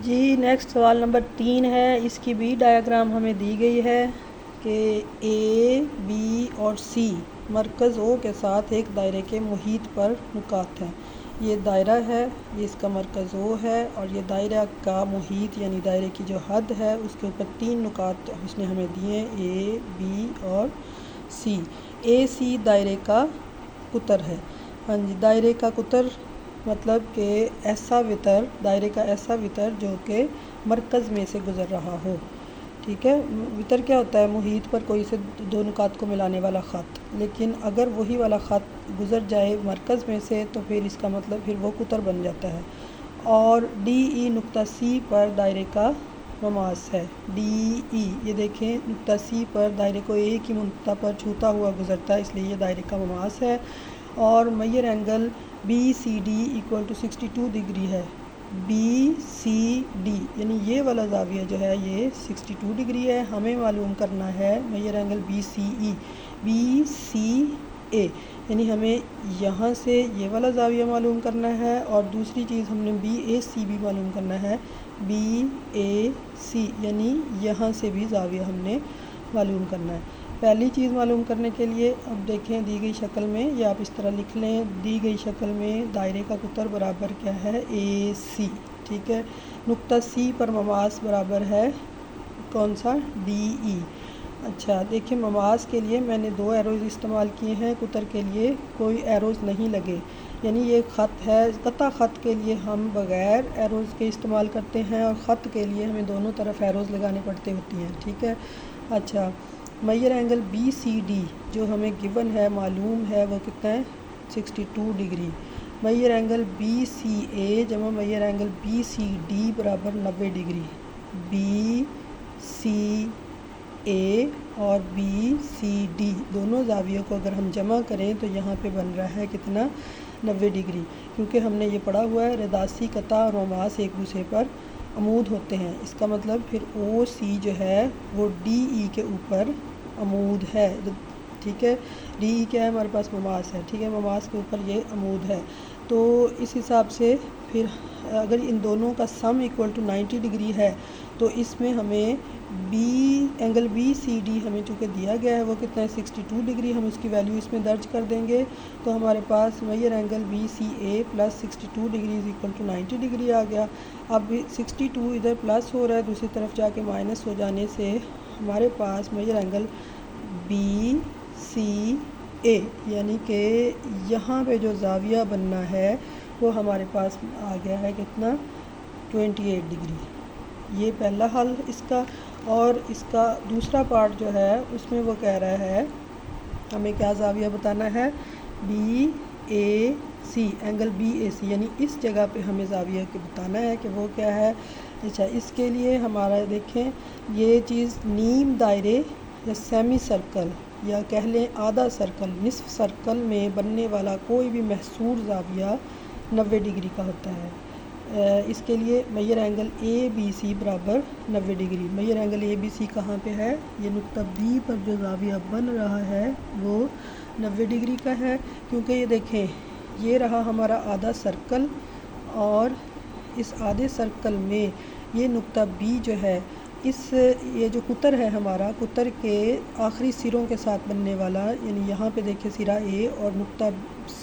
جی next سوال number 3 ہے. اس کی بھی ڈایاگرام ہمیں دی گئی ہے کہ اے بی اور سی مرکز او کے ساتھ ایک دائرے کے محیط پر نقاط ہیں. یہ دائرہ ہے، یہ اس کا مرکز او ہے، اور یہ دائرہ کا محیط یعنی دائرے کی جو حد ہے اس کے اوپر 3 نقاط اس نے ہمیں دیے ہیں، اے بی اور سی. اے سی دائرے کا قطر ہے. ہاں جی، دائرے کا قطر مطلب کہ ایسا وتر، دائرے کا ایسا وتر جو کہ مرکز میں سے گزر رہا ہو. ٹھیک ہے، وتر کیا ہوتا ہے؟ محیط پر کوئی سے دو نقاط کو ملانے والا خط. لیکن اگر وہی والا خط گزر جائے مرکز میں سے تو پھر اس کا مطلب پھر وہ قطر بن جاتا ہے. اور ڈی ای نقطہ سی پر دائرے کا مماس ہے. ڈی ای یہ دیکھیں، نقطہ سی پر دائرے کو ایک ہی نقطہ پر چھوتا ہوا گزرتا ہے، اس لیے یہ دائرے کا مماس ہے. اور major angle B C D equal to 62 degree ہے. بی سی ڈی یعنی یہ والا زاویہ جو ہے یہ 62 ڈگری ہے. ہمیں معلوم کرنا ہے major angle B C E, be C اے یعنی ہمیں یہاں سے یہ والا زاویہ معلوم کرنا ہے، اور دوسری چیز ہم نے بی اے سی بھی معلوم کرنا ہے. بی اے سی یعنی یہاں سے بھی زاویہ ہم نے معلوم کرنا ہے. پہلی چیز معلوم کرنے کے لیے اب دیکھیں دی گئی شکل میں، یا آپ اس طرح لکھ لیں، دی گئی شکل میں دائرے کا قطر برابر کیا ہے؟ اے سی. ٹھیک ہے، نقطہ سی پر مماس برابر ہے کون سا؟ D E. اچھا دیکھیں، مماس کے لیے میں نے 2 ایروز استعمال کیے ہیں، قطر کے لیے کوئی ایروز نہیں لگے. یعنی یہ خط ہے، قطع خط کے لیے ہم بغیر ایروز کے استعمال کرتے ہیں، اور خط کے لیے ہمیں دونوں طرف ایروز لگانے پڑتے ہوتی ہیں. ٹھیک ہے. اچھا، major angle B C D جو ہمیں گیون ہے، معلوم ہے، وہ کتنا ہے؟ 62 degree. Major angle B C A جمع major angle B C D برابر 90 ڈگری. بی سی اے اور بی سی ڈی دونوں زاویوں کو اگر ہم جمع کریں تو یہاں پہ بن رہا ہے کتنا؟ 90 ڈگری. کیونکہ ہم نے یہ پڑھا ہوا ہے رداسی قطع اور مماس ایک دوسرے پر عمود ہوتے ہیں. اس کا مطلب پھر او سی جو ہے وہ ڈی ای کے اوپر عمود ہے. ٹھیک ہے، ڈی ای کیا ہے؟ ہمارے پاس مماس ہے. ٹھیک ہے، مماس کے اوپر یہ عمود ہے. تو اس حساب سے پھر اگر ان دونوں کا سم ایکول ٹو 90 ڈگری ہے تو اس میں ہمیں اینگل بی سی ڈی ہمیں چونکہ دیا گیا ہے وہ کتنا ہے؟ 62 ڈگری. ہم اس کی ویلیو اس میں درج کر دیں گے تو ہمارے پاس major angle B C A plus 62 degree is equal to 90 degree آ گیا. اب 62 ادھر پلس ہو رہا ہے، دوسری طرف جا کے مائنس ہو جانے سے ہمارے پاس میجر اینگل بی سی اے یعنی کہ یہاں پہ جو زاویہ بننا ہے وہ ہمارے پاس آ گیا ہے کتنا؟ 28 ڈگری. یہ پہلا حل اس کا. اور اس کا دوسرا پارٹ جو ہے اس میں وہ کہہ رہا ہے ہمیں کیا زاویہ بتانا ہے؟ B A C, angle B A C یعنی اس جگہ پہ ہمیں زاویہ کے بتانا ہے کہ وہ کیا ہے. اچھا، اس کے لیے ہمارا دیکھیں یہ چیز نیم دائرے یا سیمی سرکل یا کہہ لیں آدھا سرکل، نصف سرکل میں بننے والا کوئی بھی محصور زاویہ 90 ڈگری کا ہوتا ہے. اس کے لیے میجر اینگل اے بی سی برابر 90 ڈگری. میجر اینگل اے بی سی کہاں پہ ہے؟ یہ نقطہ بی پر جو زاویہ بن رہا ہے وہ 90 ڈگری کا ہے. کیونکہ یہ دیکھیں یہ رہا ہمارا آدھا سرکل، اور اس آدھے سرکل میں یہ نقطہ بی جو ہے یہ جو قطر ہے ہمارا، قطر کے آخری سروں کے ساتھ بننے والا، یعنی یہاں پہ دیکھیں سرا اے اور نقطہ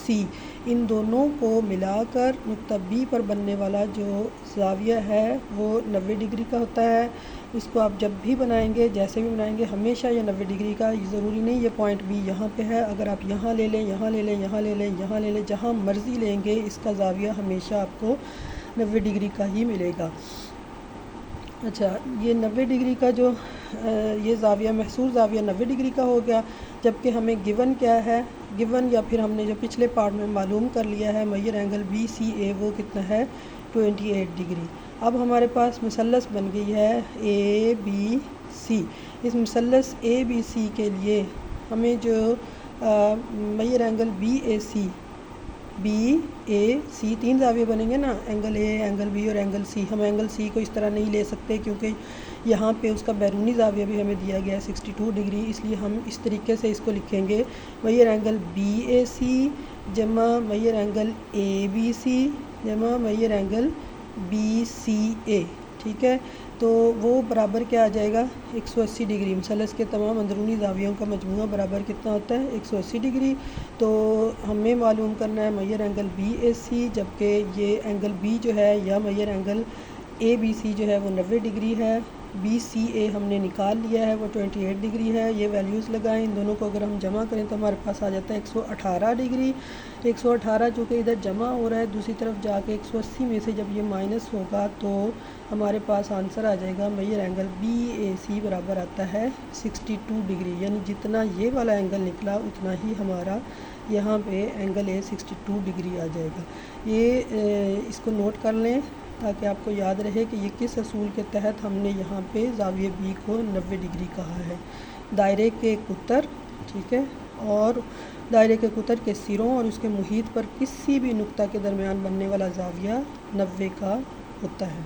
سی، ان دونوں کو ملا کر نقطہ بی پر بننے والا جو زاویہ ہے وہ 90 ڈگری کا ہوتا ہے. اس کو آپ جب بھی بنائیں گے، جیسے بھی بنائیں گے، ہمیشہ یہ 90 ڈگری کا. ضروری نہیں یہ پوائنٹ بی یہاں پہ ہے، اگر آپ یہاں لے لیں، یہاں لے لیں، یہاں لے لیں، یہاں لے لیں، جہاں مرضی لیں گے اس کا زاویہ ہمیشہ آپ کو 90 ڈگری کا ہی ملے گا. اچھا، یہ 90 ڈگری کا جو یہ زاویہ محصور زاویہ 90 ڈگری کا ہو گیا. جبکہ ہمیں گیون کیا ہے؟ گیون یا پھر ہم نے جو پچھلے پارٹ میں معلوم کر لیا ہے میجر اینگل بی سی اے وہ کتنا ہے؟ 28 ڈگری. اب ہمارے پاس مثلث بن گئی ہے اے بی سی. اس مثلث اے بی سی کے لیے ہمیں جو major angle B A C, B A C 3 زاویے بنیں گے نا، اینگل اے، اینگل بی اور اینگل سی. ہم اینگل سی کو اس طرح نہیں لے سکتے کیونکہ یہاں پہ اس کا بیرونی زاویہ بھی ہمیں دیا گیا ہے 62 ڈگری، اس لیے ہم اس طریقے سے اس کو لکھیں گے میجر اینگل بی اے سی جمع میجر اینگل اے بی سی جمع میجر اینگل بی سی اے. ٹھیک ہے، تو وہ برابر کیا آ جائے گا 180 ڈگری۔ مثلث کے تمام اندرونی زاویوں کا مجموعہ برابر کتنا ہوتا ہے 180 ڈگری۔ تو ہمیں معلوم کرنا ہے میجر اینگل بی اے سی، جبکہ یہ اینگل بی جو ہے یا میجر اینگل اے بی سی جو ہے وہ 90 ڈگری ہے۔ بی سی اے ہم نے نکال لیا ہے، وہ 28 ڈگری ہے۔ یہ ویلیوز لگائیں، ان دونوں کو اگر ہم جمع کریں تو ہمارے پاس آ جاتا ہے 118 ڈگری۔ 118 چونکہ ادھر جمع ہو رہا ہے، دوسری طرف جا کے 180 میں سے جب یہ مائنس ہوگا تو ہمارے پاس آنسر آ جائے گا میجر اینگل بی اے سی برابر آتا ہے 62 ڈگری، یعنی جتنا یہ والا اینگل نکلا اتنا ہی ہمارا یہاں پہ اینگل اے 62 ڈگری آ جائے گا۔ یہ اس کو نوٹ کر لیں تاکہ آپ کو یاد رہے کہ یہ کس اصول کے تحت ہم نے یہاں پہ زاویہ بی کو 90 ڈگری کہا ہے۔ دائرے کے قطر، ٹھیک ہے، اور دائرے کے قطر کے سروں اور اس کے محیط پر کسی بھی نقطہ کے درمیان بننے والا زاویہ 90 کا ہوتا ہے۔